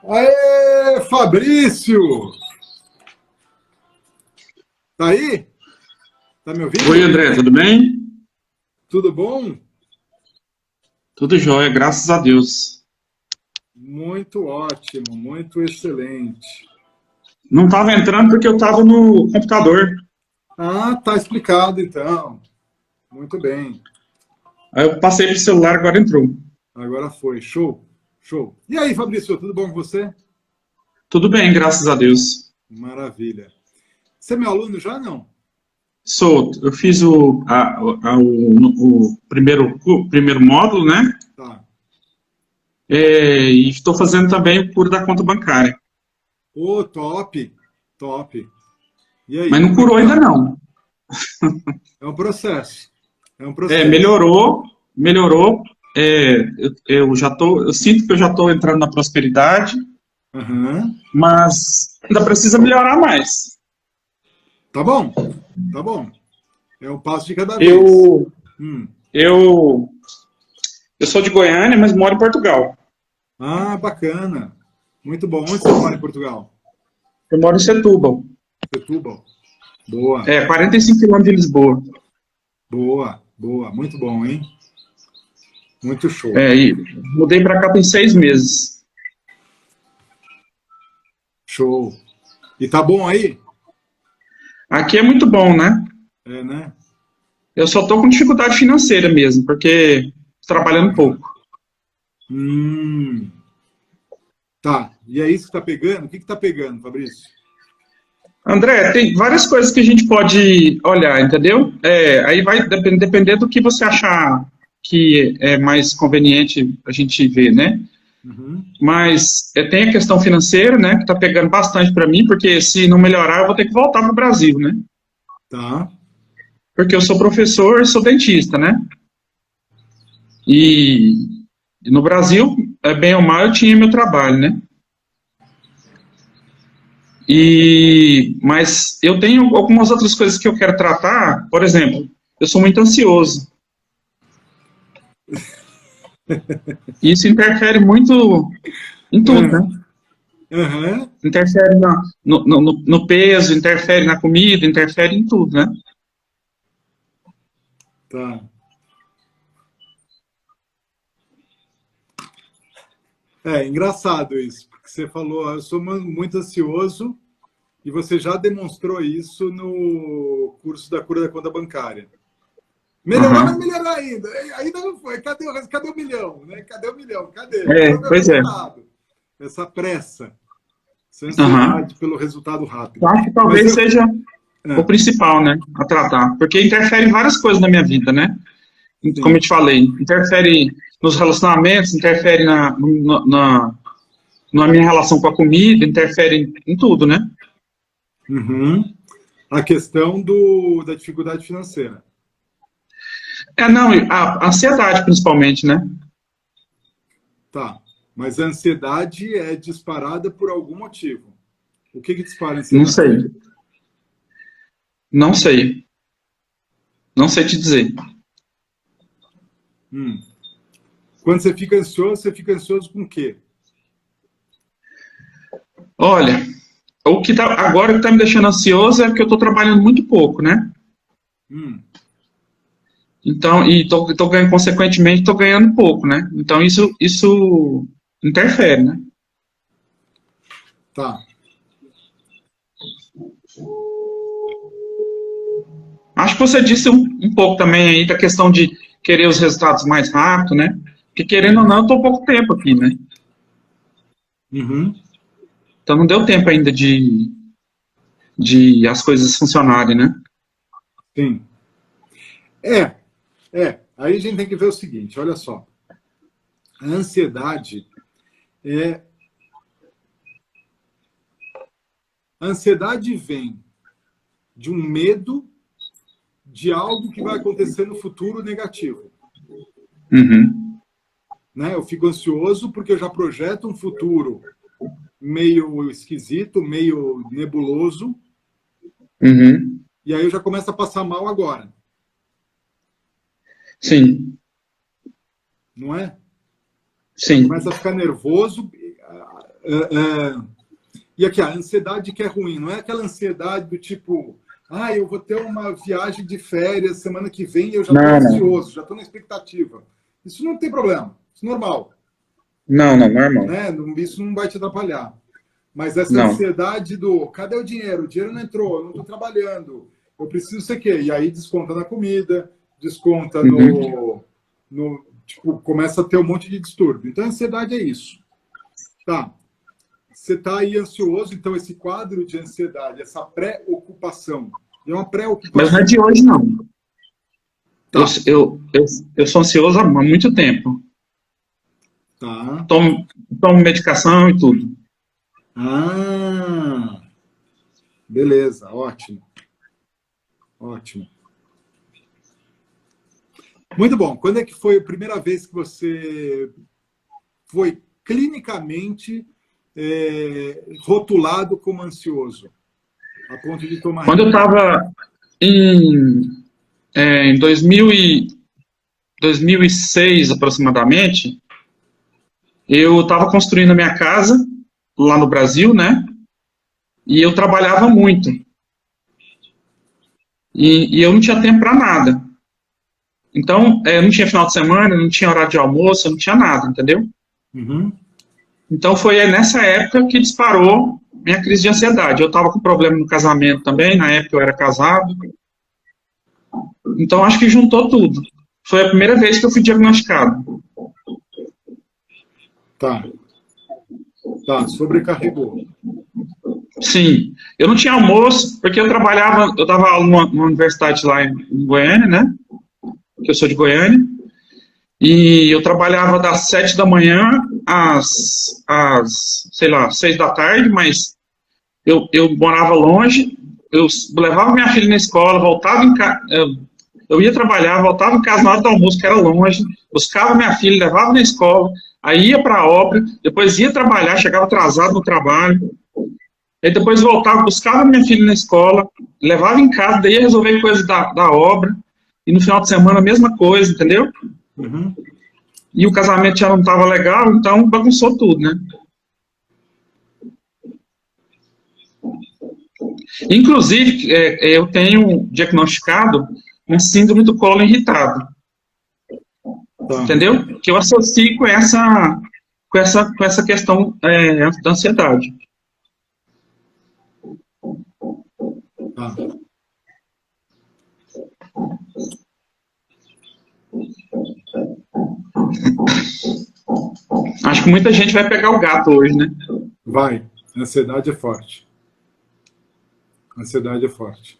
Aê, Fabrício! Tá aí? Tá me Oi, ouvindo? André, tudo bem? Tudo bom? Tudo jóia, graças a Deus. Muito ótimo, muito excelente. Não estava entrando porque eu estava no computador. Ah, tá explicado então. Muito bem. Aí eu passei pro celular, agora entrou. Agora foi. Show, show. E aí, Fabrício, tudo bom com você? Tudo bem, graças a Deus. Maravilha. Você é meu aluno já, não? Eu fiz o primeiro módulo, né? Tá. E estou fazendo também o curo da conta bancária. Ô, top, top. E Mas aí, não como é que curou ainda tá? não. É um processo. É um processo. Melhorou. Eu sinto que eu já estou entrando na prosperidade, Aham. mas ainda precisa melhorar mais. Tá bom, tá bom. É um passo de cada vez. Eu, Hum. eu Eu sou de Goiânia, mas moro em Portugal. Ah, bacana. Muito bom. Onde você mora em Portugal? Eu moro em Setúbal. Setúbal. Boa, 45 quilômetros de Lisboa. boa, boa. Muito bom, hein? Muito show. E mudei para cá tem 6 meses. Show. E tá bom aí? Aqui é muito bom, né? É, né? Eu só tô com dificuldade financeira mesmo, porque trabalhando pouco. Hum. Tá. E é isso que tá pegando? O que que tá pegando, Fabrício? André, tem várias coisas que a gente pode olhar, entendeu? Aí vai depender do que você achar que é mais conveniente a gente ver, né? Uhum. Mas tem a questão financeira, né, que está pegando bastante para mim, porque se não melhorar, eu vou ter que voltar para o Brasil, né? Tá. Porque eu sou professor e sou dentista, né? E no Brasil, bem ou mal, eu tinha meu trabalho, né? Mas eu tenho algumas outras coisas que eu quero tratar. Por exemplo, eu sou muito ansioso. E isso interfere muito em tudo, É. né? Aham. Interfere no peso, interfere na comida, interfere em tudo, né? Tá. É engraçado isso, porque você falou, "Ah, eu sou muito ansioso e você já demonstrou isso no curso da cura da conta bancária. Melhorar, mas Uhum. melhorar ainda. Ainda não foi. Cadê o milhão? Né? Cadê o milhão? Cadê? Quero ver o Pois é. resultado. Essa pressa, essa Uhum. ansiedade pelo resultado rápido. Eu acho que Mas talvez eu. seja o Ah, principal, né, a tratar, porque interfere em várias coisas na minha vida, né? Como eu sim. te falei, interfere nos relacionamentos, interfere na minha relação com a comida, interfere em tudo, né? Uhum. A questão da dificuldade financeira. Não, a ansiedade principalmente, né? Tá. Mas a ansiedade é disparada por algum motivo. O que dispara a Não ansiedade? sei, não sei, não sei te dizer. Hum. Quando você fica ansioso com o quê? Olha, agora o que tá me deixando ansioso é que eu tô trabalhando muito pouco, né? Hum. Então, e tô ganhando, consequentemente, tô ganhando pouco, né? Então isso interfere, né? Tá. Acho que você disse um pouco também aí da questão de querer os resultados mais rápido, né? Porque querendo ou não, eu tô pouco tempo aqui, né? Uhum. Então não deu tempo ainda de as coisas funcionarem, né? Sim. É, Aí a gente tem que ver o seguinte, olha só. A ansiedade é. A ansiedade vem de um medo de algo que vai acontecer no futuro negativo. Uhum, Né? Eu fico ansioso porque eu já projeto um futuro meio esquisito, meio nebuloso, uhum, e aí eu já começo a passar mal agora, sim, não é? Eu sim, começo a ficar nervoso, E aqui, a ansiedade que é ruim, não é aquela ansiedade do tipo, eu vou ter uma viagem de férias semana que vem e eu já estou ansioso, já estou na expectativa. Isso não tem problema, isso é normal. Não, normal. Né? Isso não vai te atrapalhar. Mas essa ansiedade do, cadê o dinheiro? O dinheiro não entrou, eu não estou trabalhando, eu preciso sei o quê. E aí desconta na comida, desconta tipo, começa a ter um monte de distúrbio. Então, a ansiedade é isso. Tá. Você está aí ansioso, então esse quadro de ansiedade, essa preocupação, é uma preocupação. Mas não é de hoje, não. Tá. Eu sou ansioso há muito tempo. Tá. Tomo medicação e tudo. Beleza, ótimo. Ótimo. Muito bom. Quando é que foi a primeira vez que você foi clinicamente rotulado como ansioso? A ponto de tomar... Quando eu estava em 2006, aproximadamente, eu estava construindo a minha casa lá no Brasil, né? E eu trabalhava muito. E eu não tinha tempo para nada. Então, não tinha final de semana, não tinha horário de almoço, não tinha nada, entendeu? Então, foi nessa época que disparou minha crise de ansiedade. Eu estava com problema no casamento também, na época eu era casado. Então, acho que juntou tudo. Foi a primeira vez que eu fui diagnosticado. Tá, sobrecarregou. Sim. Eu não tinha almoço, porque eu dava aula numa universidade lá em Goiânia, né? Que eu sou de Goiânia. E eu trabalhava das 7 da manhã às 6 da tarde, mas eu morava longe, eu levava minha filha na escola, voltava em casa, eu ia trabalhar, voltava em casa na hora do almoço, que era longe, buscava minha filha, levava na escola, aí ia para a obra, depois ia trabalhar, chegava atrasado no trabalho, aí depois voltava, buscava minha filha na escola, levava em casa, daí ia resolver coisas da obra, e no final de semana a mesma coisa, entendeu? E o casamento já não estava legal, então bagunçou tudo, né? Inclusive, eu tenho diagnosticado uma síndrome do colo irritado. Entendeu? Que eu associo com essa questão da ansiedade. Acho que muita gente vai pegar o gato hoje, né? Vai. A ansiedade é forte. A ansiedade é forte.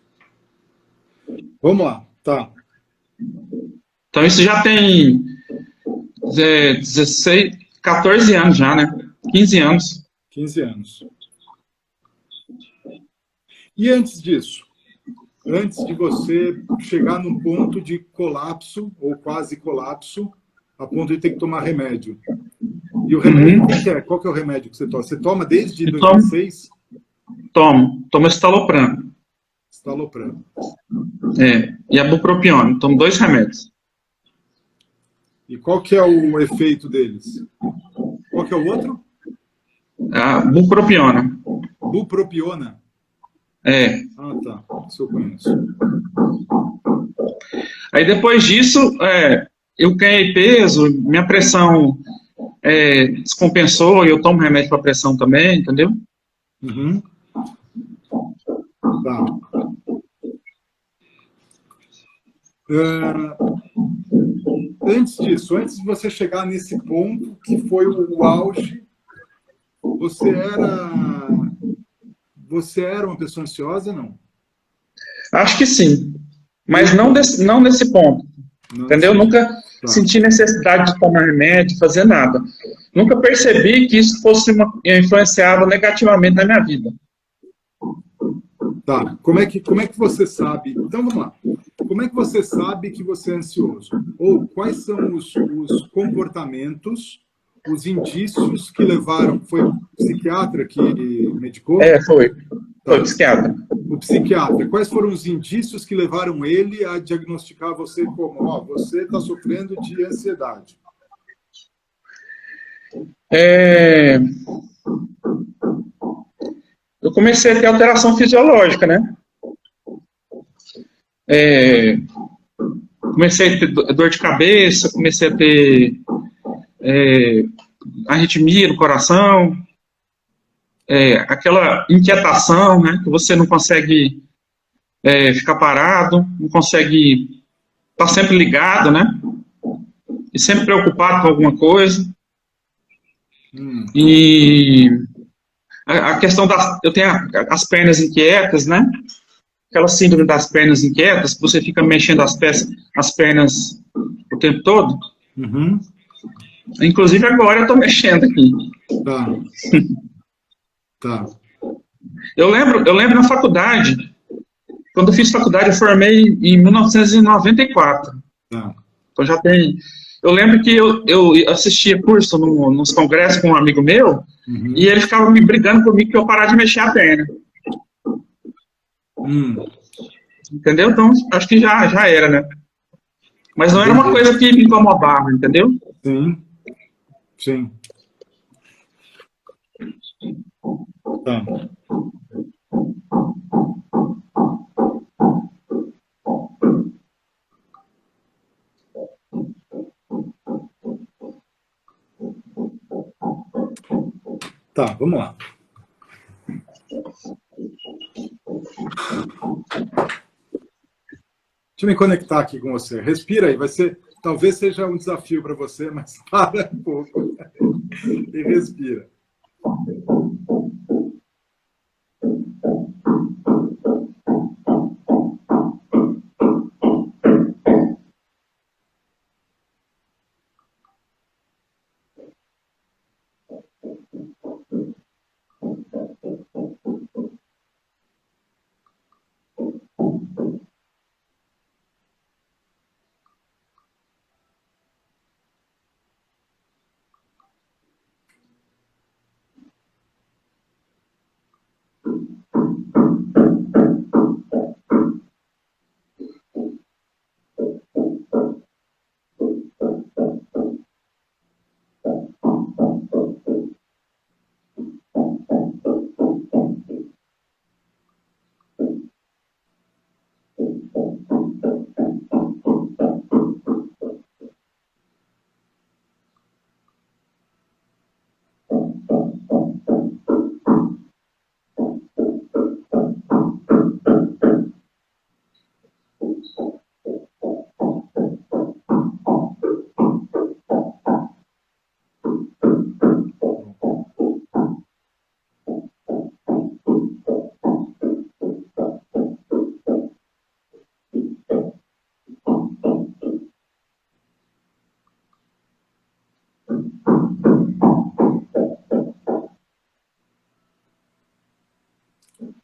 Vamos lá. Tá. Então, isso já tem 14 anos já, né? 15 anos. 15 anos. E antes disso? Antes de você chegar num ponto de colapso, ou quase colapso, a ponto de ter que tomar remédio. E o remédio, o que é? Qual que é o remédio que você toma? Você toma desde 2006? Tomo estalopram. Estalopram. E a bupropiona. Tomo 2 remédios. E qual que é o efeito deles? Qual que é o outro? A bupropiona. Bupropiona? Tá. Isso eu conheço. Aí depois disso, eu ganhei peso, minha pressão descompensou, e eu tomo remédio para pressão também, entendeu? Tá. Antes disso, antes de você chegar nesse ponto, que foi o auge, você era uma pessoa ansiosa, não? Acho que sim. Mas não nesse ponto. Não, entendeu? Nunca senti necessidade de tomar remédio, fazer nada. Nunca percebi que isso fosse influenciava negativamente na minha vida. Tá. Como é que você sabe? Então, vamos lá. Como é que você sabe que você é ansioso? Ou quais são os comportamentos, os indícios que levaram... Foi o psiquiatra que medicou? Foi. Foi o psiquiatra. O psiquiatra. Quais foram os indícios que levaram ele a diagnosticar você como, você está sofrendo de ansiedade? eu comecei a ter alteração fisiológica, né? Comecei a ter dor de cabeça, comecei a ter arritmia no coração, aquela inquietação, né? Que você não consegue ficar parado, não consegue estar sempre ligado, né? E sempre preocupado com alguma coisa. E a questão eu tenho as pernas inquietas, né? Aquela síndrome das pernas inquietas, que você fica mexendo as pernas o tempo todo. Uhum. Inclusive agora eu estou mexendo aqui. Tá. Eu lembro na faculdade, quando eu fiz faculdade, eu formei em 1994. Tá. Então já tem... Eu lembro que eu assistia curso nos congressos com um amigo meu, e ele ficava me brigando comigo que eu parar de mexer a perna. Entendeu? Então, acho que já era, né? Mas não era uma coisa que me incomodava, entendeu? Sim. Tá. Tá, vamos lá. Deixa eu me conectar aqui com você. Respira aí, talvez seja um desafio para você, mas para um pouco e respira.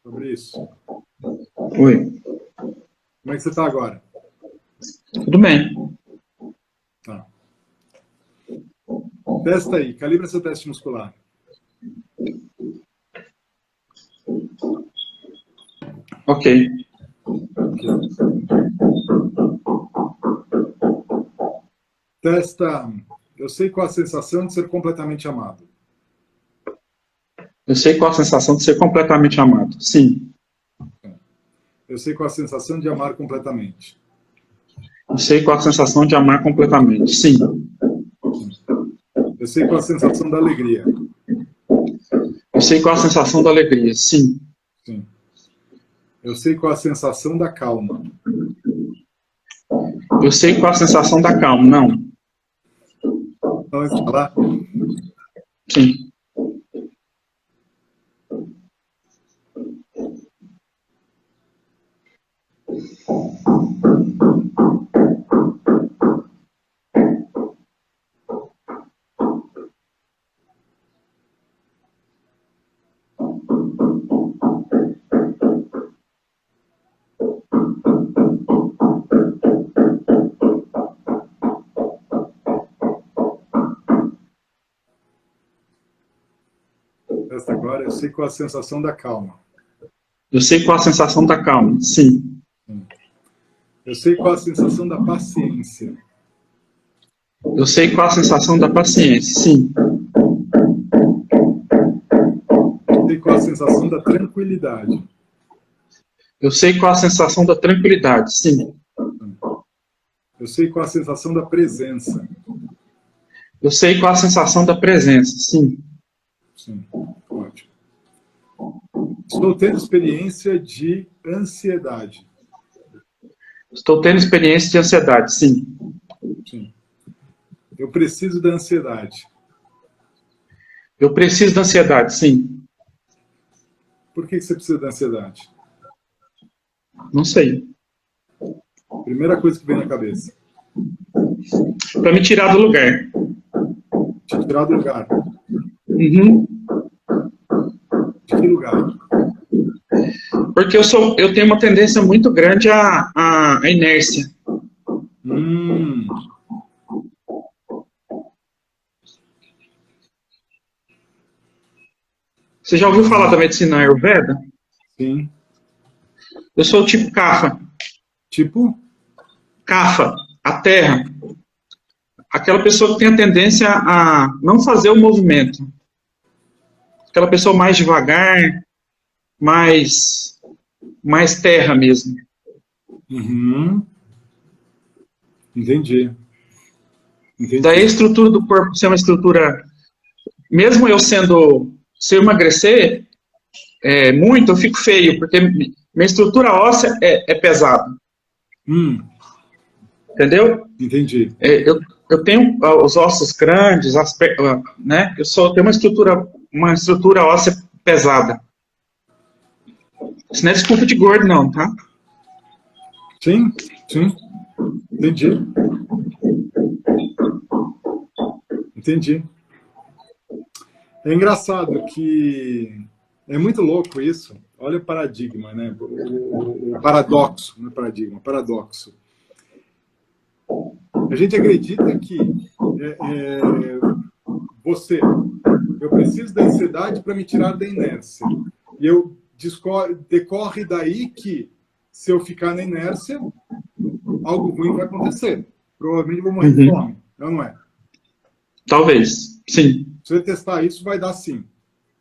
Fabrício. Oi. Como é que você está agora? Tudo bem. Tá. Testa aí, calibra seu teste muscular. Ok. Testa. Eu sei qual a sensação de ser completamente amado. Eu sei qual a sensação de ser completamente amado. Sim. Eu sei qual a sensação de amar completamente. Eu sei qual a sensação de amar completamente. Sim. Eu sei qual a sensação da alegria. Eu sei qual a sensação da alegria. Sim. Sim. Eu sei qual a sensação da calma. Eu sei qual a sensação da calma. Não. Vamos falar? Sim. Esta agora, eu sei qual a sensação da calma. Eu sei qual a sensação da calma. Sim. Eu sei qual a sensação da paciência. Eu sei qual a sensação da paciência. Sim. sei qual a sensação da tranquilidade. Eu sei qual a sensação da tranquilidade, sim. Eu sei qual a sensação da presença. Eu sei qual a sensação da presença, sim. Sim, ótimo. Estou tendo experiência de ansiedade. Estou tendo experiência de ansiedade, sim. Sim. Eu preciso da ansiedade. Eu preciso da ansiedade, sim. Por que você precisa da ansiedade? Não sei. Primeira coisa que vem na cabeça. Para me tirar do lugar. Te tirar do lugar. Uhum. De que lugar? Porque eu tenho uma tendência muito grande à inércia. Você já ouviu falar da medicina Ayurveda? Sim. Eu sou o tipo Kapha. Tipo? Kapha, a terra. Aquela pessoa que tem a tendência a não fazer o movimento. Aquela pessoa mais devagar, mais terra mesmo. Uhum. Entendi. Daí a estrutura do corpo ser uma estrutura... Mesmo eu se eu emagrecer muito, eu fico feio, porque minha estrutura óssea é pesada. Entendeu? Entendi. Eu tenho os ossos grandes, né? Eu tenho uma estrutura óssea pesada. Isso não é desculpa de gordo, não, tá? Sim, sim. Entendi. Entendi. É engraçado que é muito louco isso. Olha o paradigma, né? O paradoxo, não é paradigma, paradoxo. A gente acredita que eu preciso da ansiedade para me tirar da inércia. E decorre daí que, se eu ficar na inércia, algo ruim vai acontecer. Provavelmente eu vou morrer de fome, não é? Talvez, sim. Se eu testar isso, vai dar sim.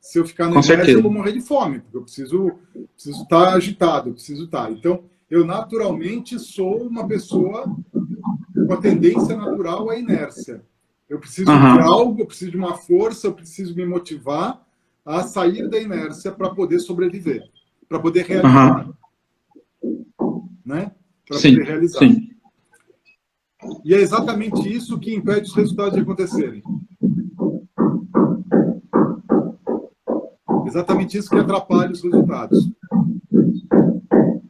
Se eu ficar na inércia, eu vou morrer de fome, porque eu preciso estar agitado, eu preciso estar. Então, eu naturalmente sou uma pessoa com a tendência natural à inércia. Eu preciso de algo, eu preciso de uma força, eu preciso me motivar a sair da inércia para poder sobreviver, para poder realizar. Né? Para poder realizar. Sim. E é exatamente isso que impede os resultados de acontecerem. Exatamente isso que atrapalha os resultados.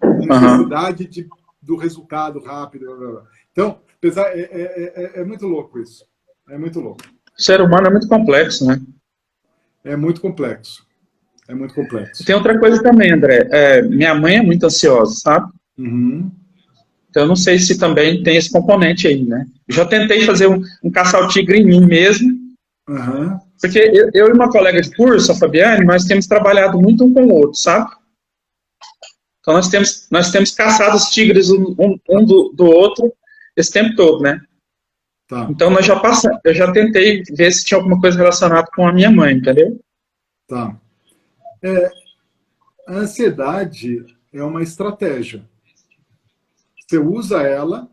A necessidade do resultado rápido. Blá, blá, blá. Então, é muito louco isso. É muito louco. O ser humano é muito complexo, né? É muito complexo. É muito complexo. Tem outra coisa também, André. Minha mãe é muito ansiosa, sabe? Uhum. Então, eu não sei se também tem esse componente aí, né? Eu já tentei fazer um caça-tigre em mim mesmo. Uhum. Porque eu e uma colega de curso, a Fabiane, nós temos trabalhado muito um com o outro, sabe? Então, nós temos caçado os tigres um do outro esse tempo todo, né? Tá. Então, eu já tentei ver se tinha alguma coisa relacionada com a minha mãe, entendeu? Tá. A ansiedade é uma estratégia. Você usa ela,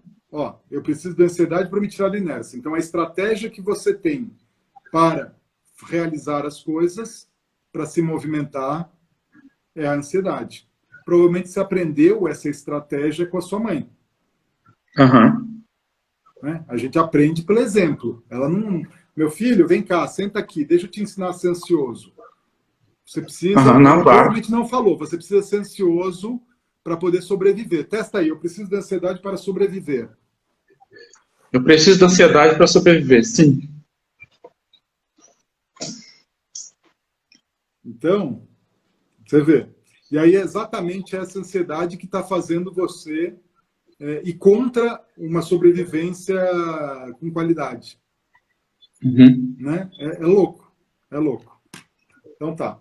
eu preciso da ansiedade para me tirar da inércia. Então, a estratégia que você tem para realizar as coisas, para se movimentar, é a ansiedade. Provavelmente você aprendeu essa estratégia com a sua mãe. Né? A gente aprende pelo exemplo. Ela não... Meu filho, vem cá, senta aqui, deixa eu te ensinar a ser ansioso. Você precisa... ela provavelmente não falou, você precisa ser ansioso para poder sobreviver. Testa aí, eu preciso da ansiedade para sobreviver. Eu preciso da ansiedade para sobreviver, sim. Então, você vê. E aí é exatamente essa ansiedade que está fazendo você ir contra uma sobrevivência com qualidade. Né? É louco. É louco. Então tá.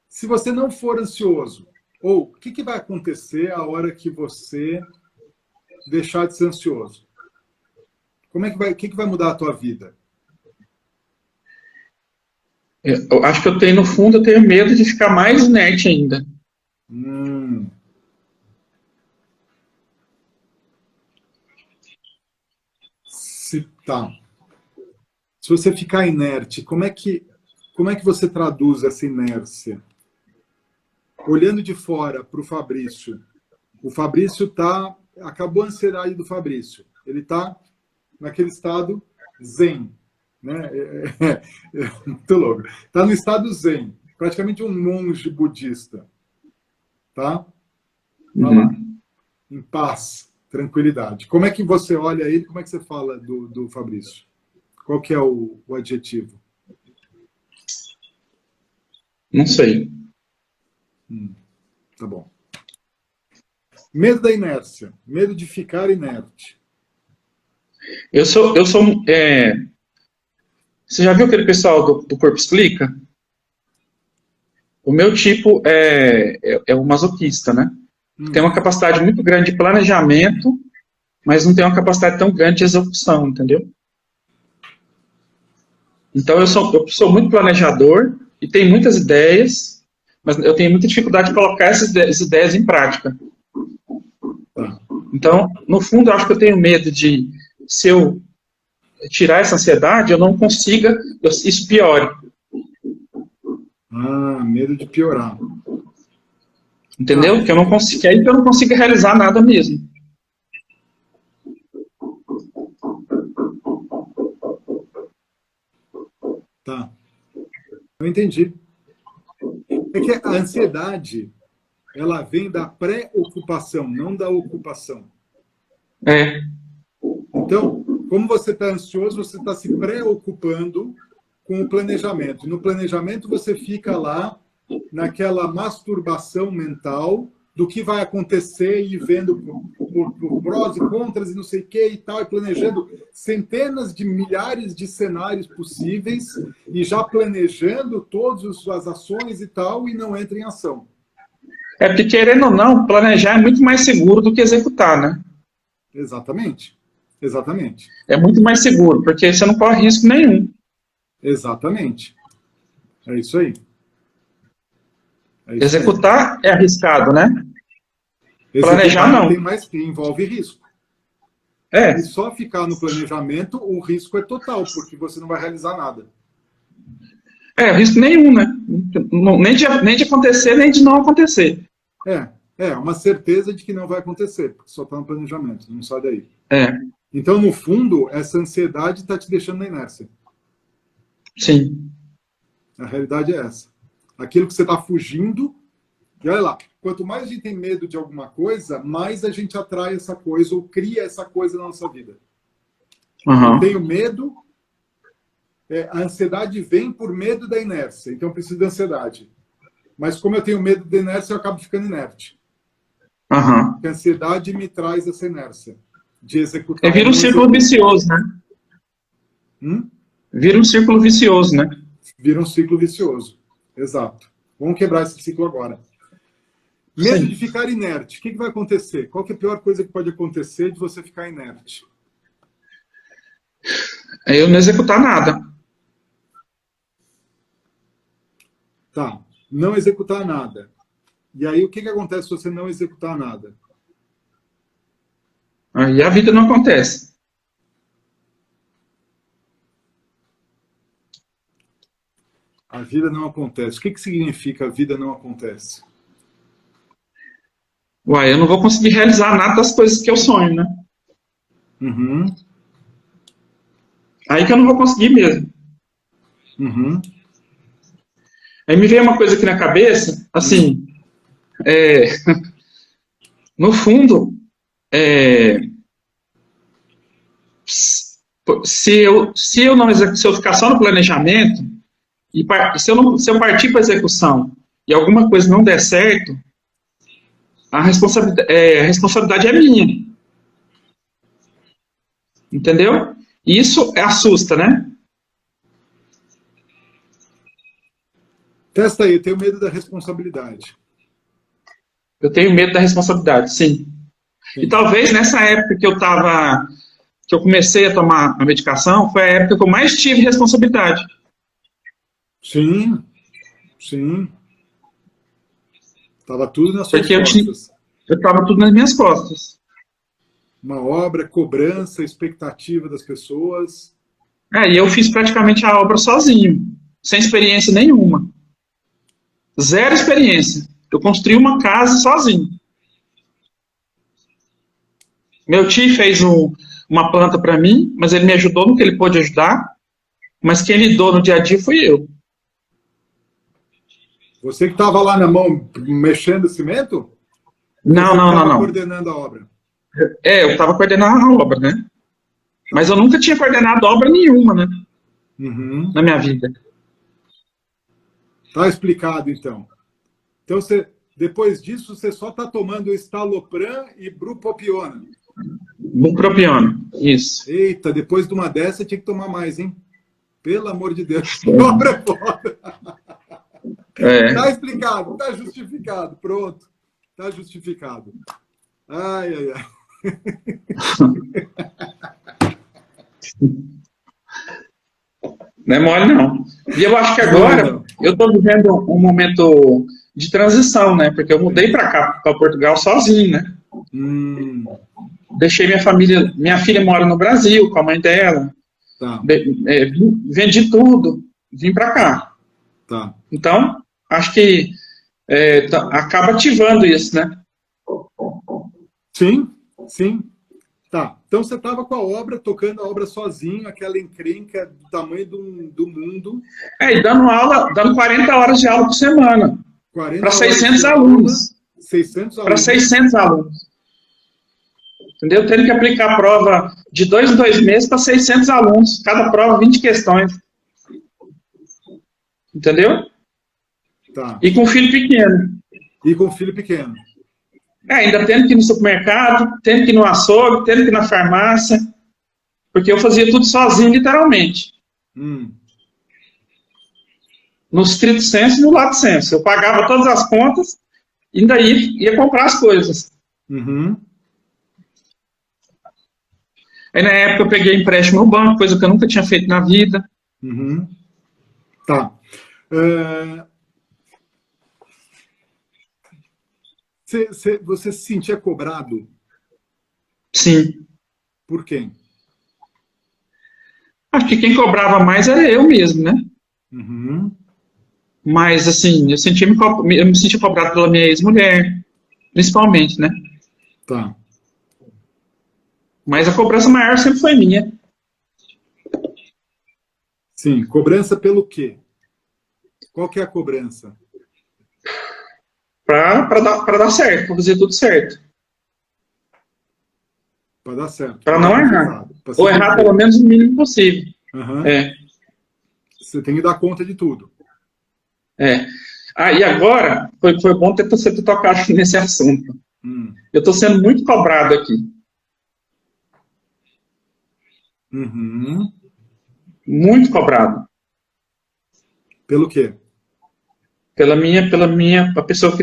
Se você não for ansioso, ou o que vai acontecer a hora que você deixar de ser ansioso? O que vai mudar a tua vida? Eu acho que no fundo, eu tenho medo de ficar mais inerte ainda. Tá. Se você ficar inerte, como é que você traduz essa inércia? Olhando de fora para o Fabrício acabou a ansiedade do Fabrício. Ele está naquele estado zen, né? Muito louco. Está no estado zen, praticamente um monge budista, tá? Lá, em paz, tranquilidade. Como é que você olha ele? Como é que você fala do Fabrício? Qual que é o adjetivo? Não sei. Tá bom. Medo da inércia. Medo de ficar inerte. Você já viu aquele pessoal do Corpo Explica? O meu tipo é o masoquista, né? Tem uma capacidade muito grande de planejamento, mas não tem uma capacidade tão grande de execução, entendeu? Então eu sou muito planejador e tenho muitas ideias, mas eu tenho muita dificuldade de colocar essas ideias em prática. Então, no fundo, eu acho que eu tenho medo de, se eu tirar essa ansiedade, eu não consiga, isso piore. Medo de piorar. Entendeu? Que eu não consigo, aí que eu não consigo realizar nada mesmo. Tá. Eu entendi. É que a ansiedade, ela vem da pré-ocupação, não da ocupação. Então, como você está ansioso, você está se preocupando com o planejamento. E no planejamento você fica lá naquela masturbação mental do que vai acontecer e vendo por prós e contras e não sei o que e tal, e planejando centenas de milhares de cenários possíveis e já planejando todas as ações e tal, e não entra em ação. Porque, querendo ou não, planejar é muito mais seguro do que executar, né? Exatamente. É muito mais seguro, porque você não corre risco nenhum. Exatamente. É isso aí. Executar é arriscado, né? Planejar não. Envolve risco. E só ficar no planejamento, o risco é total, porque você não vai realizar nada. Risco nenhum, né? Nem de acontecer, nem de não acontecer. Uma certeza de que não vai acontecer, porque só está no planejamento, não sai daí. Então, no fundo, essa ansiedade está te deixando na inércia. Sim. A realidade é essa. Aquilo que você está fugindo, e olha lá, quanto mais a gente tem medo de alguma coisa, mais a gente atrai essa coisa ou cria essa coisa na nossa vida. Eu tenho medo, a ansiedade vem por medo da inércia, então eu preciso da ansiedade. Mas como eu tenho medo da inércia, eu acabo ficando inerte. Porque a ansiedade me traz essa inércia de executar. Vira um círculo vicioso, né? Vira um círculo vicioso, né? Vira um ciclo vicioso. Exato. Vamos quebrar esse ciclo agora. Medo de ficar inerte. O que vai acontecer? Qual que é a pior coisa que pode acontecer de você ficar inerte? Eu não executar nada. Tá. Não executar nada. E aí, o que acontece se você não executar nada? Aí a vida não acontece. A vida não acontece. O que significa a vida não acontece? Eu não vou conseguir realizar nada das coisas que eu sonho, né? Aí que eu não vou conseguir mesmo. Aí me veio uma coisa aqui na cabeça, assim, no fundo, se eu ficar só no planejamento, e se eu partir para a execução e alguma coisa não der certo, a responsabilidade é minha. Entendeu? Isso assusta, né? Testa aí, eu tenho medo da responsabilidade. Eu tenho medo da responsabilidade, sim. E talvez nessa época que eu estava que eu comecei a tomar a medicação, foi a época que eu mais tive responsabilidade. Sim, sim. Estava tudo nas suas costas. Eu estava tudo nas minhas costas. Uma obra, cobrança, expectativa das pessoas. E eu fiz praticamente a obra sozinho, sem experiência nenhuma. Zero experiência. Eu construí uma casa sozinho. Meu tio fez uma planta para mim, mas ele me ajudou no que ele pôde ajudar. Mas quem lidou no dia a dia fui eu. Você que estava lá na mão mexendo o cimento? Não. Coordenando a obra. Eu estava coordenando a obra, né? Mas eu nunca tinha coordenado obra nenhuma, né? Uhum. Na minha vida. Tá explicado, então. Então, depois disso, você só está tomando estalopram e bupropiona. Bupropiona, isso. Eita, depois de uma dessa, você tinha que tomar mais, hein? Pelo amor de Deus. Obra foda. Tá explicado, tá justificado. Pronto. Tá justificado. Ai. Não é mole, não. E eu acho que agora eu estou vivendo um momento de transição, né? Porque eu mudei para cá, para Portugal, sozinho, né? Deixei minha família. Minha filha mora no Brasil com a mãe dela. Tá. Vendi tudo, vim para cá. Tá. Então, acho que acaba ativando isso, né? Sim. Tá. Então você estava com a obra, tocando a obra sozinho, aquela encrenca do tamanho do mundo. E dando 40 horas de aula por semana. Para 600 alunos. 600 alunos. Para 600 alunos. Entendeu? Tendo que aplicar a prova de 2 em 2 meses para 600 alunos. Cada prova, 20 questões. Entendeu? Tá. E com filho pequeno. Ainda tendo que ir no supermercado, tendo que ir no açougue, tendo que ir na farmácia. Porque eu fazia tudo sozinho, literalmente. No estrito senso e no lato senso. Eu pagava todas as contas e ainda ia comprar as coisas. Aí, na época, eu peguei empréstimo no banco, coisa que eu nunca tinha feito na vida. Tá. Você se sentia cobrado? Sim. Por quem? Acho que quem cobrava mais era eu mesmo, né? Mas, assim, eu me sentia cobrado pela minha ex-mulher, principalmente, né? Tá. Mas a cobrança maior sempre foi minha. Sim. Cobrança pelo quê? Qual que é a cobrança? Para dar certo, para fazer tudo certo. Para dar certo. Para não errar. Ou errar pelo menos o mínimo possível. Você tem que dar conta de tudo. E agora, foi bom você ter tocado nesse assunto. Eu estou sendo muito cobrado aqui. Muito cobrado. Pelo quê? A pessoa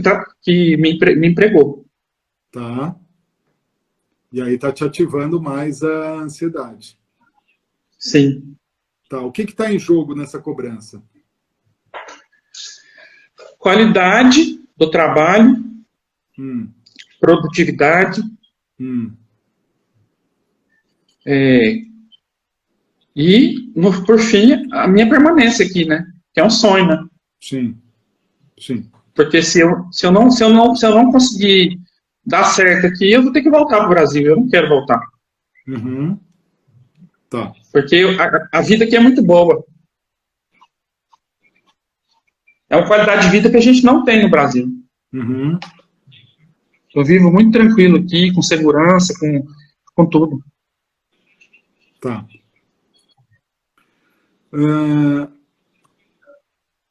que me empregou. Tá. E aí tá te ativando mais a ansiedade. Sim. Tá. O que está em jogo nessa cobrança? Qualidade do trabalho, produtividade, e, por fim, a minha permanência aqui, né? Que é um sonho, né? Sim. Porque se eu não conseguir dar certo aqui, eu vou ter que voltar para o Brasil. Eu não quero voltar. Tá. Porque a vida aqui é muito boa. É uma qualidade de vida que a gente não tem no Brasil. Eu vivo muito tranquilo aqui, com segurança, com tudo. Tá. O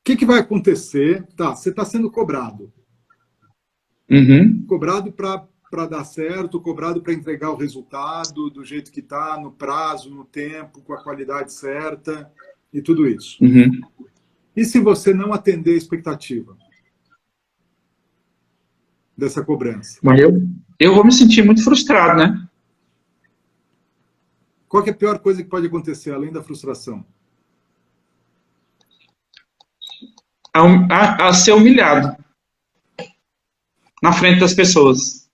que vai acontecer? Tá, você está sendo cobrado. Cobrado para dar certo, cobrado para entregar o resultado do jeito que está, no prazo, no tempo, com a qualidade certa e tudo isso. E se você não atender a expectativa dessa cobrança? Mas eu vou me sentir muito frustrado, né? Qual que é a pior coisa que pode acontecer, além da frustração? A ser humilhado na frente das pessoas.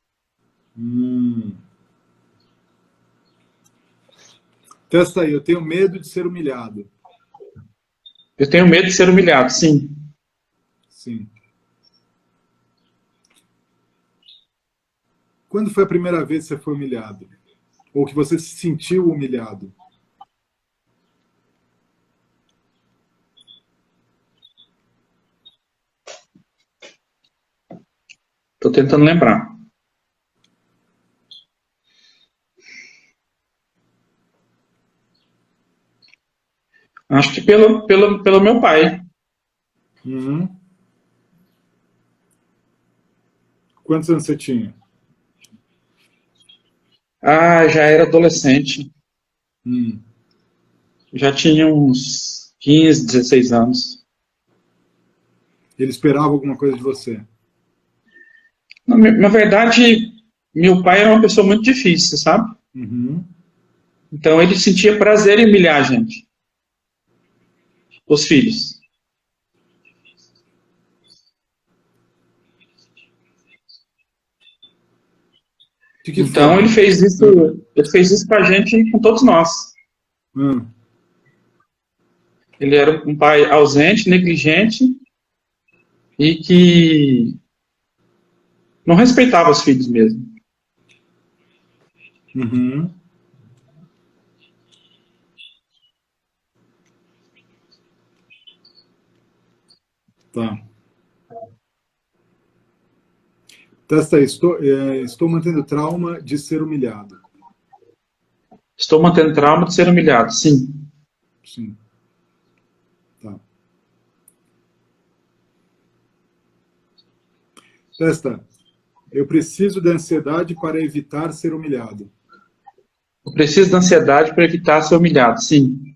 Testa aí, eu tenho medo de ser humilhado. Eu tenho medo de ser humilhado, sim. Sim. Quando foi a primeira vez que você foi humilhado? Ou que você se sentiu humilhado? Estou tentando lembrar. Acho que pelo meu pai. Uhum. Quantos anos você tinha? Já era adolescente. Já tinha uns 15, 16 anos. Ele esperava alguma coisa de você? Na verdade, meu pai era uma pessoa muito difícil, sabe? Uhum. Então ele sentia prazer em humilhar a gente. Os filhos. Então ele fez isso com a gente e com todos nós. Ele era um pai ausente, negligente e que não respeitava os filhos mesmo. Uhum. Tá. Testa aí. Estou mantendo trauma de ser humilhado. Estou mantendo trauma de ser humilhado, sim. Sim. Tá. Testa. Eu preciso da ansiedade para evitar ser humilhado. Eu preciso da ansiedade para evitar ser humilhado, sim.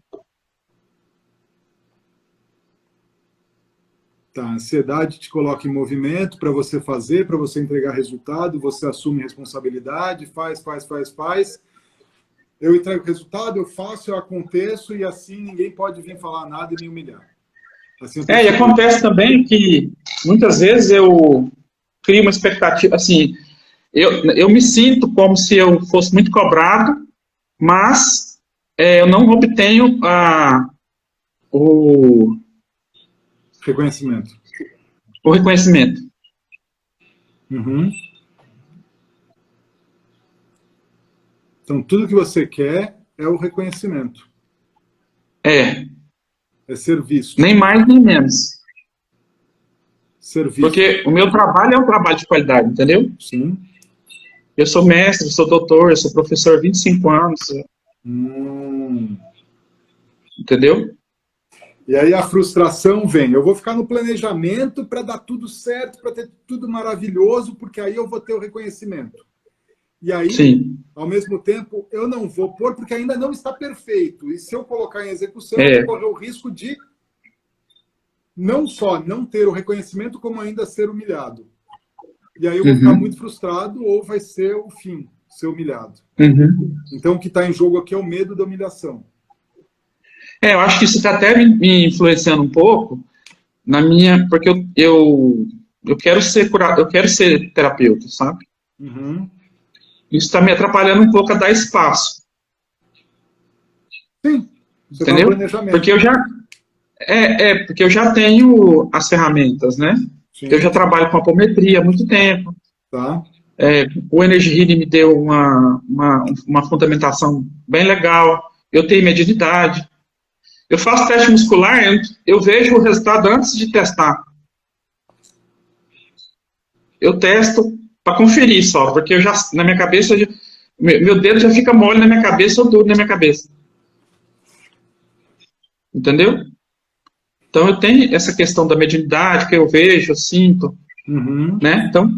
Tá. A ansiedade te coloca em movimento para você fazer, para você entregar resultado, você assume responsabilidade, faz. Eu entrego o resultado, eu faço, eu aconteço, e assim ninguém pode vir falar nada e me humilhar. Assim, e acontece também que muitas vezes eu crio uma expectativa, assim, eu me sinto como se eu fosse muito cobrado, mas eu não obtenho o reconhecimento. O reconhecimento. Uhum. Então, tudo que você quer é o reconhecimento. É ser visto. Nem mais, nem menos. Ser visto. Porque o meu trabalho é um trabalho de qualidade, entendeu? Sim. Eu sou mestre, sou doutor, eu sou professor há 25 anos. Entendeu? E aí a frustração vem. Eu vou ficar no planejamento para dar tudo certo, para ter tudo maravilhoso, porque aí eu vou ter o reconhecimento. E aí, sim, ao mesmo tempo, eu não vou pôr, porque ainda não está perfeito. E se eu colocar em execução, eu vou correr o risco de não só não ter o reconhecimento, como ainda ser humilhado. E aí eu vou ficar muito frustrado, ou vai ser o fim, ser humilhado. Então, o que está em jogo aqui é o medo da humilhação. Eu acho que isso está até me influenciando um pouco na minha, porque eu quero ser curado, eu quero ser terapeuta, sabe? Isso está me atrapalhando um pouco a dar espaço. Sim. Entendeu? Porque porque eu já tenho as ferramentas, né? Sim. Eu já trabalho com apometria há muito tempo. Tá. O Energy Healing me deu uma fundamentação bem legal. Eu tenho mediunidade. Eu faço teste muscular, eu vejo o resultado antes de testar. Eu testo para conferir só, porque eu já, na minha cabeça, meu dedo já fica mole na minha cabeça ou duro na minha cabeça. Entendeu? Então eu tenho essa questão da mediunidade que eu vejo, eu sinto, né? Então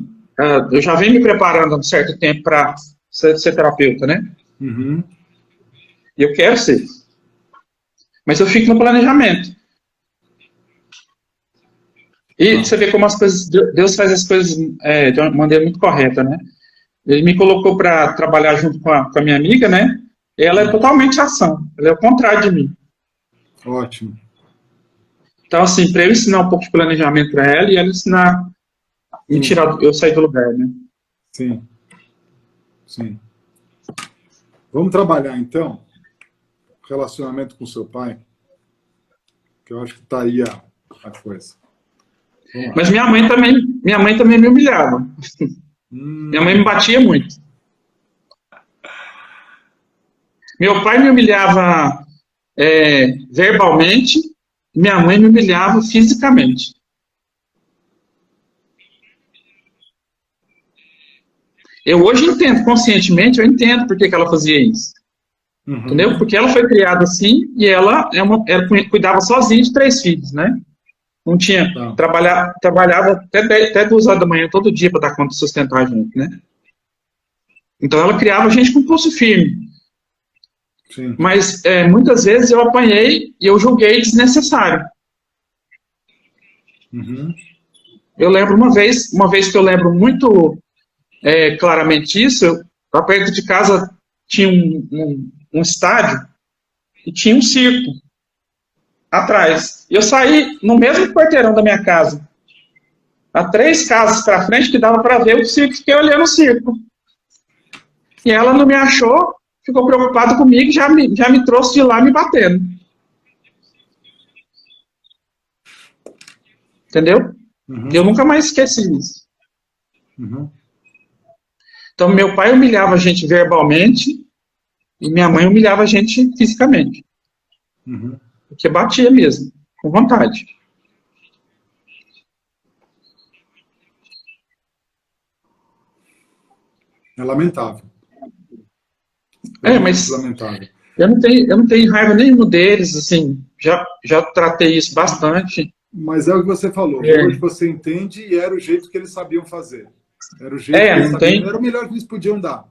eu já venho me preparando há um certo tempo para ser terapeuta, né? E eu quero ser. Mas eu fico no planejamento. E você vê como as coisas, Deus faz as coisas de uma maneira muito correta, né? Ele me colocou para trabalhar junto com a minha amiga, né? Ela é totalmente ação. Ela é o contrário de mim. Ótimo. Então, assim, para eu ensinar um pouco de planejamento para ela e ela ensinar, me tirar, eu sair do lugar, né? Sim. Sim. Vamos trabalhar, então, relacionamento com seu pai, que eu acho que está aí a coisa. Mas minha mãe também me humilhava. Minha mãe me batia muito. Meu pai me humilhava verbalmente, minha mãe me humilhava fisicamente. Eu hoje entendo, conscientemente, eu entendo por que ela fazia isso. Entendeu? Porque ela foi criada assim e ela cuidava sozinha de 3 filhos, né? Não tinha, trabalhava até 2 horas da manhã todo dia para dar conta de sustentar a gente, né? Então ela criava a gente com pulso firme. Sim. Mas muitas vezes eu apanhei e eu julguei desnecessário. Eu lembro uma vez que eu lembro muito claramente isso, perto de casa tinha um estádio e tinha um circo atrás. E eu saí no mesmo quarteirão da minha casa, a 3 casas para frente, que dava para ver o circo, fiquei olhando o circo. E ela não me achou, ficou preocupada comigo e já me trouxe de lá me batendo. Entendeu? Eu nunca mais esqueci isso. Então, meu pai humilhava a gente verbalmente e minha mãe humilhava a gente fisicamente. Porque batia mesmo, com vontade. É lamentável. Mas lamentável. Eu não tenho raiva nenhuma deles, assim, já tratei isso bastante. Mas é o que você falou, hoje você entende e era o jeito que eles sabiam fazer. Era o jeito que eles sabiam, era o melhor que eles podiam dar.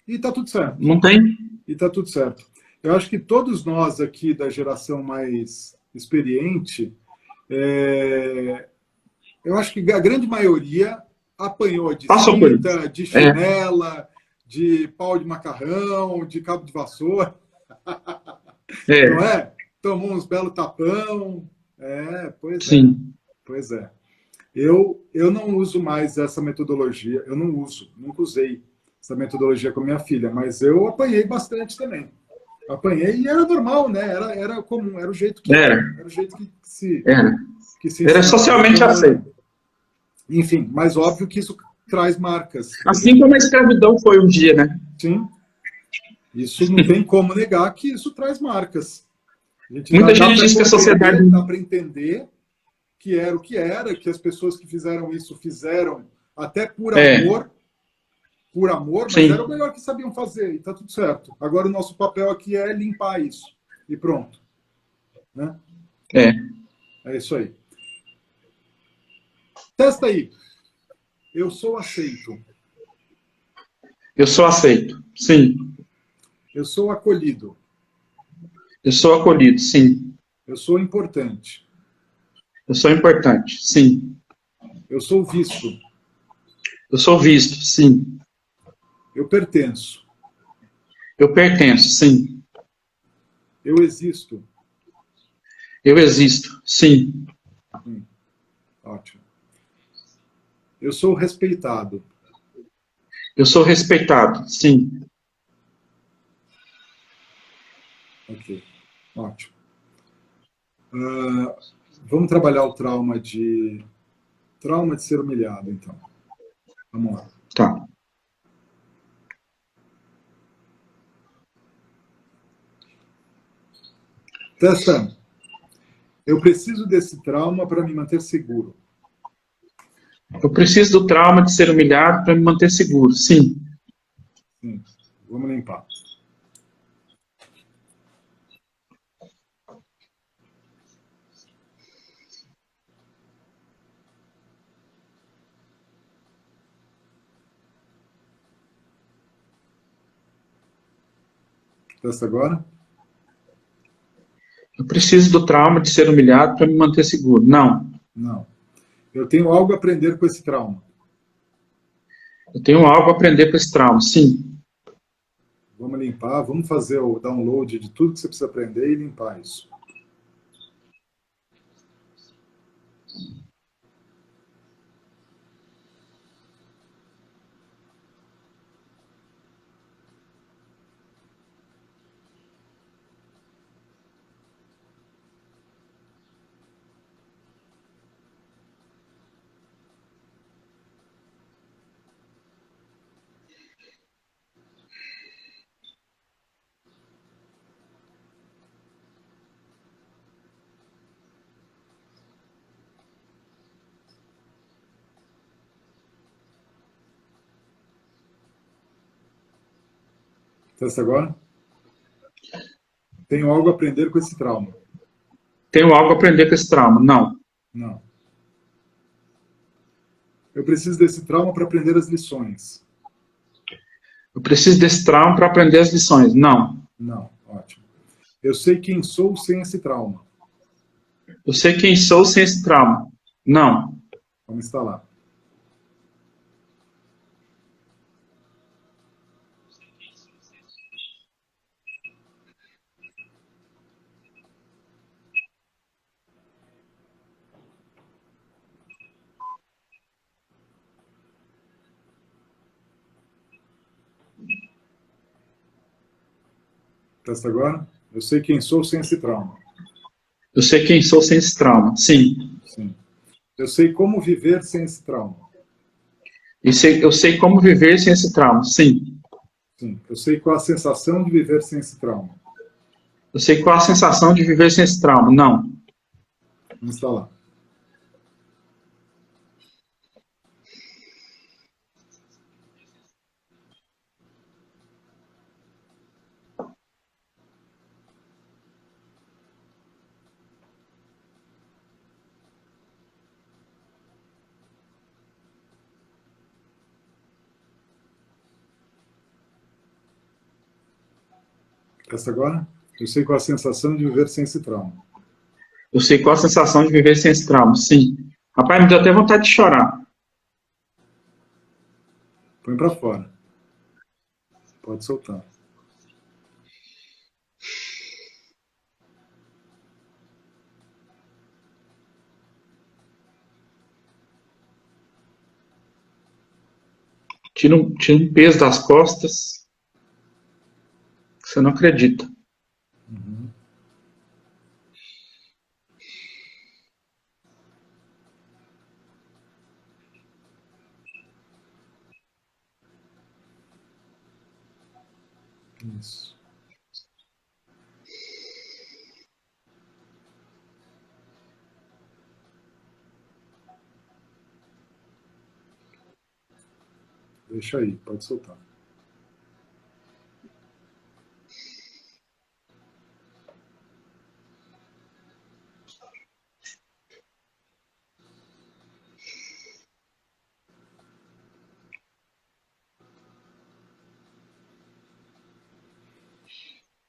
E tá tudo certo. Não tem? E tá tudo certo. Eu acho que todos nós aqui da geração mais experiente, eu acho que a grande maioria apanhou de cinta, de chinela, de pau de macarrão, de cabo de vassoura. Não é? Tomou uns belos tapão. Sim. Pois é. Eu não uso mais essa metodologia. Eu não uso, nunca usei essa metodologia com minha filha, mas eu apanhei bastante também. Apanhei e era normal, né? Era comum, era o jeito que era o jeito que se era socialmente aceito. Enfim, mas óbvio que isso traz marcas. Assim como a escravidão foi um dia, né? Sim. Isso não tem como negar que isso traz marcas. Muita gente diz que a sociedade... Dá para entender que era o que era, que as pessoas que fizeram isso fizeram até por amor, mas Sim. era o melhor que sabiam fazer, e tá tudo certo. Agora o nosso papel aqui é limpar isso, e pronto. Né? É isso aí. Testa aí. Eu sou aceito. Eu sou aceito, sim. Eu sou acolhido. Eu sou acolhido, sim. Eu sou importante. Eu sou importante, sim. Eu sou visto. Eu sou visto, sim. Eu pertenço. Eu pertenço, sim. Eu existo. Eu existo, sim. Ótimo. Eu sou respeitado. Eu sou respeitado, sim. Ok, ótimo. Vamos trabalhar o trauma de ser humilhado, então. Vamos lá. Tá. Testa. Eu preciso desse trauma para me manter seguro. Eu preciso do trauma de ser humilhado para me manter seguro, sim. Sim. Vamos limpar. Testa agora. Eu preciso do trauma de ser humilhado para me manter seguro. Não. Não. Eu tenho algo a aprender com esse trauma. Eu tenho algo a aprender com esse trauma, sim. Vamos limpar, vamos fazer o download de tudo que você precisa aprender e limpar isso. Testa agora? Tenho algo a aprender com esse trauma. Tenho algo a aprender com esse trauma. Não. Não. Eu preciso desse trauma para aprender as lições. Eu preciso desse trauma para aprender as lições. Não. Não, ótimo. Eu sei quem sou sem esse trauma. Eu sei quem sou sem esse trauma. Não. Vamos instalar. Testa agora? Eu sei quem sou sem esse trauma. Eu sei quem sou sem esse trauma. Sim. Sim. Eu sei como viver sem esse trauma. Eu sei como viver sem esse trauma. Sim. Sim. Eu sei qual a sensação de viver sem esse trauma. Eu sei qual a sensação de viver sem esse trauma. Não. Vamos instalar. Testa agora? Eu sei qual a sensação de viver sem esse trauma. Eu sei qual a sensação de viver sem esse trauma. Sim. Rapaz, me deu até vontade de chorar. Põe para fora. Pode soltar. Tira um peso das costas. Você não acredita. Uhum. Isso. Deixa aí, pode soltar.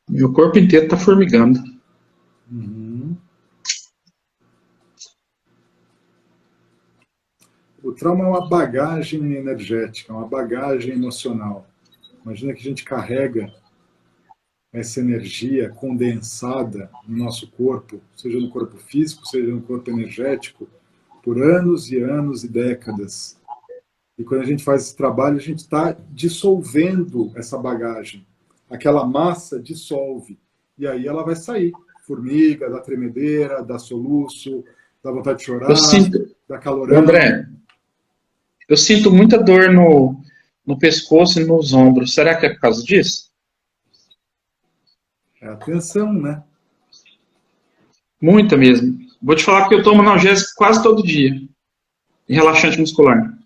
Meu corpo inteiro está formigando. Uhum. O trauma é uma bagagem energética, uma bagagem emocional. Imagina que a gente carrega essa energia condensada no nosso corpo, seja no corpo físico, seja no corpo energético, por anos e anos e décadas. E quando a gente faz esse trabalho, a gente está dissolvendo essa bagagem. Aquela massa dissolve. E aí ela vai sair. Formiga, dá tremedeira, dá soluço, dá vontade de chorar, dá calorão. André, eu sinto muita dor no pescoço e nos ombros. Será que é por causa disso? É a tensão, né? Muita mesmo. Vou te falar que eu tomo analgésico quase todo dia. E relaxante muscular.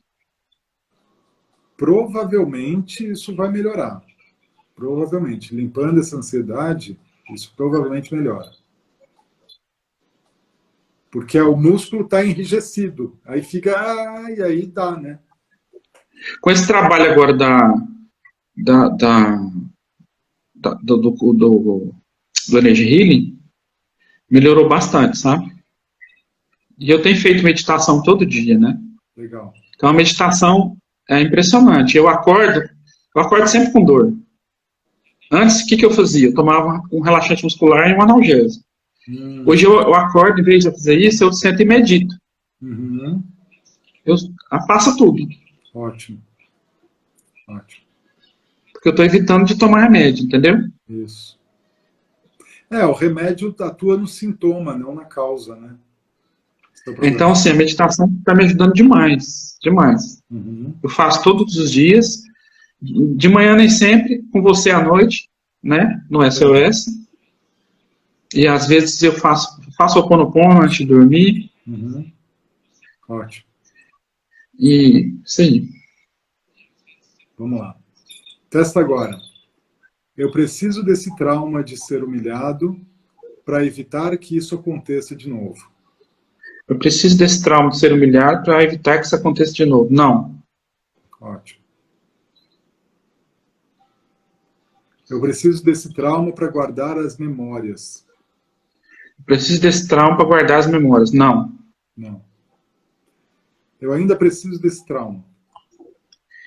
Provavelmente isso vai melhorar. Provavelmente. Limpando essa ansiedade, isso provavelmente melhora. Porque o músculo está enrijecido. Aí fica... e aí dá, né? Com esse trabalho agora do Energy Healing, melhorou bastante, sabe? E eu tenho feito meditação todo dia, né? Legal. Então a meditação é impressionante. Eu acordo sempre com dor. Antes, o que eu fazia? Eu tomava um relaxante muscular e um analgésico. Hoje eu acordo, em vez de eu fazer isso, eu sento e medito. Uhum. Eu passa tudo. Ótimo. Ótimo. Porque eu estou evitando de tomar remédio, entendeu? Isso. O remédio atua no sintoma, não na causa, né? Esse é o problema. Então, assim, a meditação está me ajudando demais. Demais. Uhum. Eu faço todos os dias. De manhã nem sempre, com você à noite, né? No SOS. E às vezes eu faço o Ho'oponopono antes de dormir. Uhum. Ótimo. E, sim. Vamos lá. Testa agora. Eu preciso desse trauma de ser humilhado para evitar que isso aconteça de novo. Eu preciso desse trauma de ser humilhado para evitar que isso aconteça de novo. Não. Ótimo. Eu preciso desse trauma para guardar as memórias. Eu preciso desse trauma para guardar as memórias. Não. Não. Eu ainda preciso desse trauma.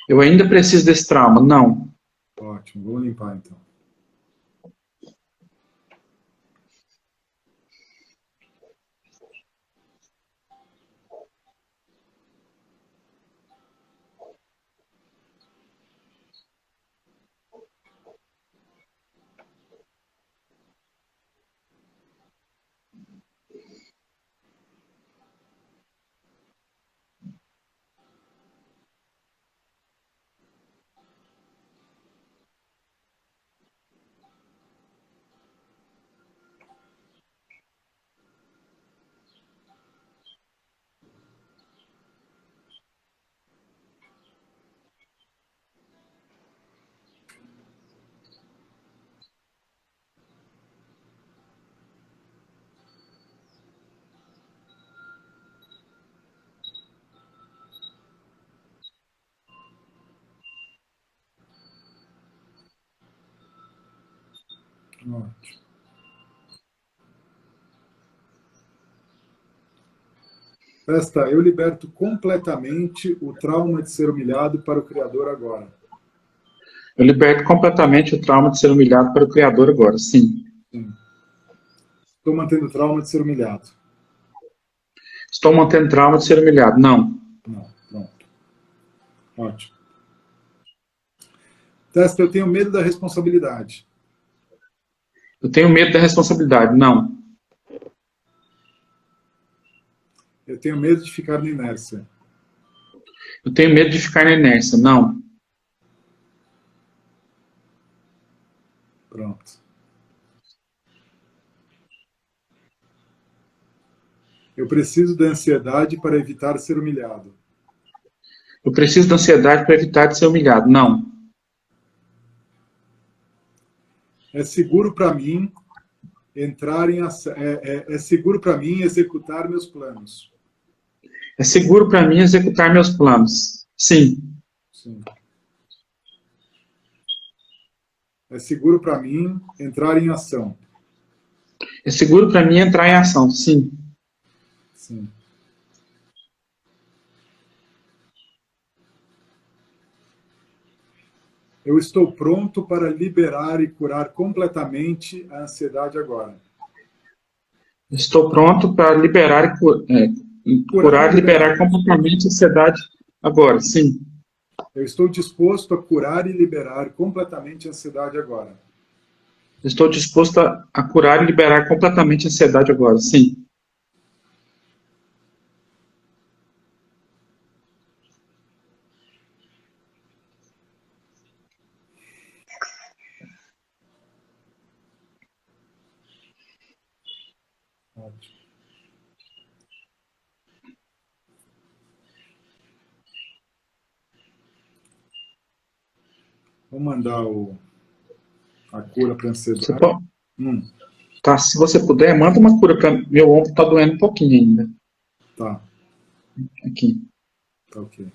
Eu ainda preciso desse trauma. Não. Ótimo. Vou limpar então. Ótimo. Testa, eu liberto completamente o trauma de ser humilhado para o Criador agora. Eu liberto completamente o trauma de ser humilhado para o Criador agora. Sim. Sim. Estou mantendo o trauma de ser humilhado. Estou mantendo trauma de ser humilhado. Não. Não. Pronto. Ótimo. Testa, eu tenho medo da responsabilidade. Eu tenho medo da responsabilidade. Não. Eu tenho medo de ficar na inércia. Eu tenho medo de ficar na inércia. Não. Pronto. Eu preciso da ansiedade para evitar ser humilhado. Eu preciso da ansiedade para evitar de ser humilhado. Não. É seguro para mim entrar em é seguro para mim executar meus planos. É seguro para mim executar meus planos. Sim. Sim. É seguro para mim entrar em ação. É seguro para mim entrar em ação. Sim. Sim. Eu estou pronto para liberar e curar completamente a ansiedade agora. Estou pronto para liberar curar e liberar completamente a ansiedade agora. Sim. Eu estou disposto a curar e liberar completamente a ansiedade agora. Estou disposto a curar e liberar completamente a ansiedade agora. Sim. Ótimo. Vou mandar a cura para a Você ansiedade. pode, tá, se você puder, manda uma cura para meu ombro, está doendo um pouquinho ainda. Tá, Aqui. tá ok.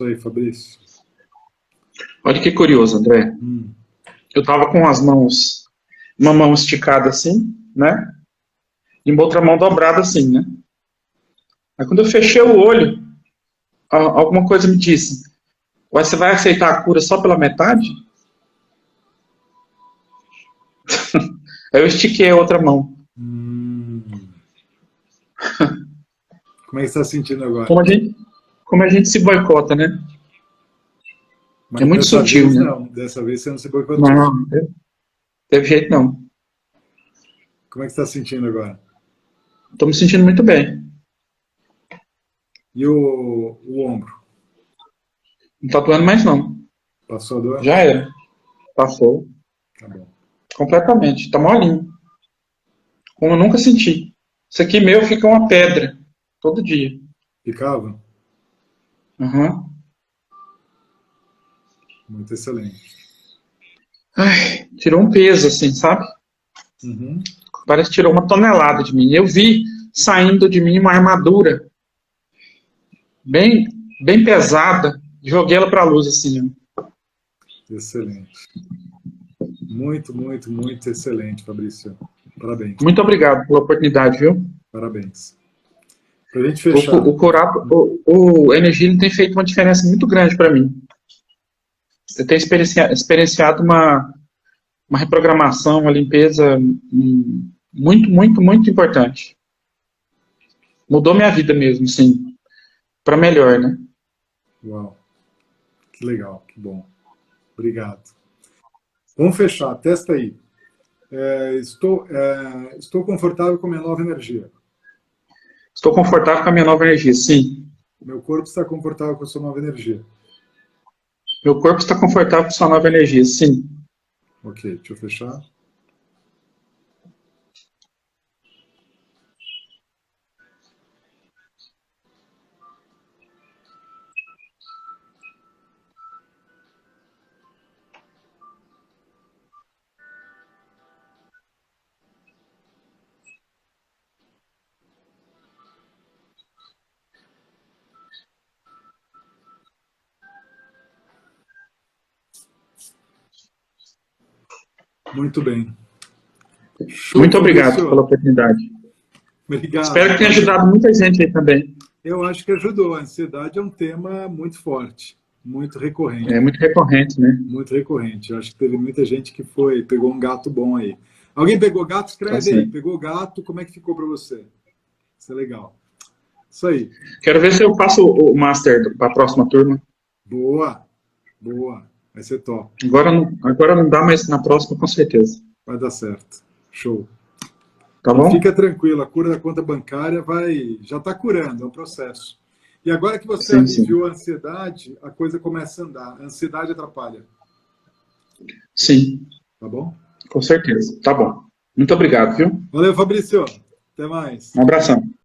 Isso aí, Fabrício. Olha que curioso, André. Eu tava com as mãos, uma mão esticada assim, né? E uma outra mão dobrada assim, né? Aí quando eu fechei o olho, alguma coisa me disse: "Ué, você vai aceitar a cura só pela metade?" Aí eu estiquei a outra mão. Como é que você está sentindo agora? Como a gente se boicota, né? Mas É muito dessa sutil, vez, né? não. Dessa vez você não se boicotou. Não, teve jeito não. Como é que você está sentindo agora? Tô me sentindo muito bem. E o ombro? Não tá doendo mais não. Passou a dor? Já era. Passou. Tá bom. Completamente. Tá molinho. Como eu nunca senti. Isso aqui meu fica uma pedra. Todo dia. Ficava? Uhum. Muito excelente. Ai, tirou um peso, assim, sabe? Uhum. Parece que tirou uma tonelada de mim. Eu vi saindo de mim uma armadura bem, bem pesada. Joguei ela pra luz, assim. Ó. Excelente. Muito, muito, muito excelente, Fabrício. Parabéns. Muito obrigado pela oportunidade, viu? Parabéns. Para a gente fechar. O Energia tem feito uma diferença muito grande para mim. Eu tenho experienciado uma reprogramação, uma limpeza muito, muito, muito importante. Mudou minha vida mesmo, sim. Para melhor, né? Uau. Que legal, que bom. Obrigado. Vamos fechar, testa aí. Estou confortável com a minha nova energia. Estou confortável com a minha nova energia, sim. Meu corpo está confortável com a sua nova energia. Meu corpo está confortável com a sua nova energia, sim. Ok, deixa eu fechar. Muito bem. Show, muito obrigado Fabrício. pela oportunidade. Obrigado. Espero que tenha ajudado muita gente aí também. Eu acho que ajudou. A ansiedade é um tema muito forte, muito recorrente. É muito recorrente, né? Muito recorrente. Eu acho que teve muita gente que pegou um gato bom aí. Alguém pegou gato? Escreve aí. Pegou gato, como é que ficou para você? Isso é legal. Isso aí. Quero ver se eu faço o master para a próxima turma. Boa, boa. Vai ser top. Agora não dá, mas na próxima com certeza. Vai dar certo. Show. Tá bom? Fica tranquilo, a cura da conta bancária já está curando, é um processo. E agora que você aliviou a ansiedade, a coisa começa a andar. A ansiedade atrapalha. Sim. Tá bom? Com certeza. Tá bom. Muito obrigado, viu? Valeu, Fabrício. Até mais. Um abração.